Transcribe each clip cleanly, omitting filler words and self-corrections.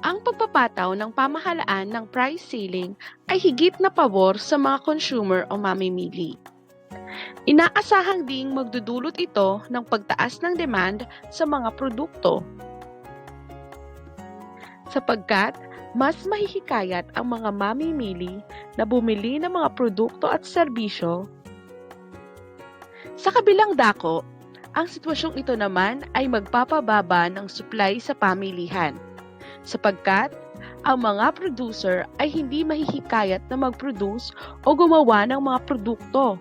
Ang pagpapataw ng pamahalaan ng price ceiling ay higit na pabor sa mga consumer o mamimili. Inaasahang ding magdudulot ito ng pagtaas ng demand sa mga produkto. Sapagkat mas mahihikayat ang mga mamimili na bumili ng mga produkto at serbisyo. Sa kabilang dako, ang sitwasyong ito naman ay magpapababa ng supply sa pamilihan, sapagkat ang mga producer ay hindi mahihikayat na mag-produce o gumawa ng mga produkto.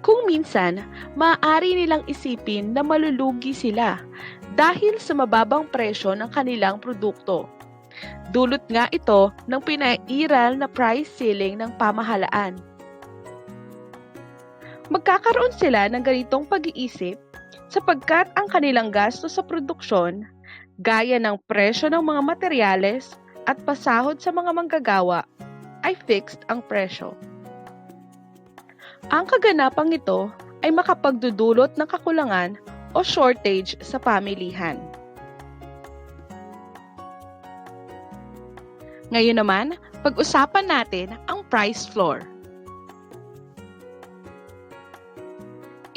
Kung minsan, maaari nilang isipin na malulugi sila dahil sa mababang presyo ng kanilang produkto. Dulot nga ito ng pinairal na price ceiling ng pamahalaan. Magkakaroon sila ng ganitong pag-iisip sapagkat ang kanilang gasto sa produksyon, gaya ng presyo ng mga materyales at pasahod sa mga manggagawa, ay fixed ang presyo. Ang kaganapang ito ay makapagdudulot ng kakulangan o shortage sa pamilihan. Ngayon naman, pag-usapan natin ang price floor.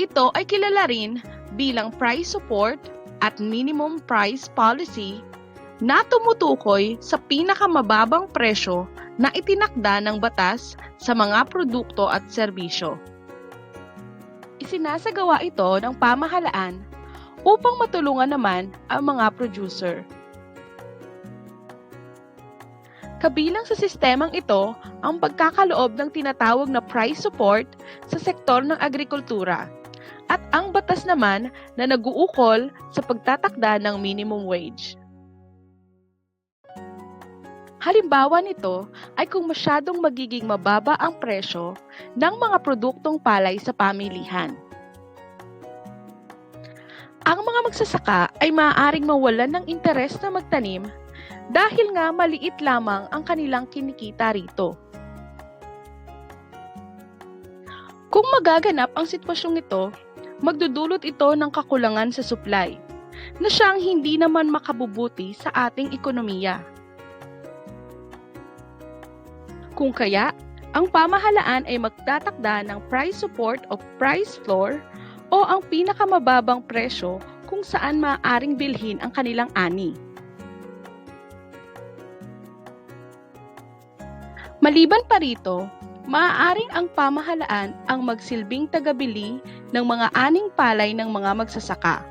Ito ay kilala rin bilang price support at minimum price policy na tumutukoy sa pinakamababang presyo na itinakda ng batas sa mga produkto at serbisyo. Isinasagawa ito ng pamahalaan upang matulungan naman ang mga producer. Kabilang sa sistemang ito ang pagkakaloob ng tinatawag na price support sa sektor ng agrikultura at ang batas naman na nag-uukol sa pagtatakda ng minimum wage. Halimbawa nito ay kung masyadong magiging mababa ang presyo ng mga produktong palay sa pamilihan. Ang mga magsasaka ay maaaring mawalan ng interes na magtanim dahil nga maliit lamang ang kanilang kinikita rito. Kung magaganap ang sitwasyong ito, magdudulot ito ng kakulangan sa supply, na siyang hindi naman makabubuti sa ating ekonomiya. Kung kaya, ang pamahalaan ay magtatakda ng price support o price floor o ang pinakamababang presyo kung saan maaaring bilhin ang kanilang ani. Maliban pa rito, maaaring ang pamahalaan ang magsilbing tagabili ng mga aning palay ng mga magsasaka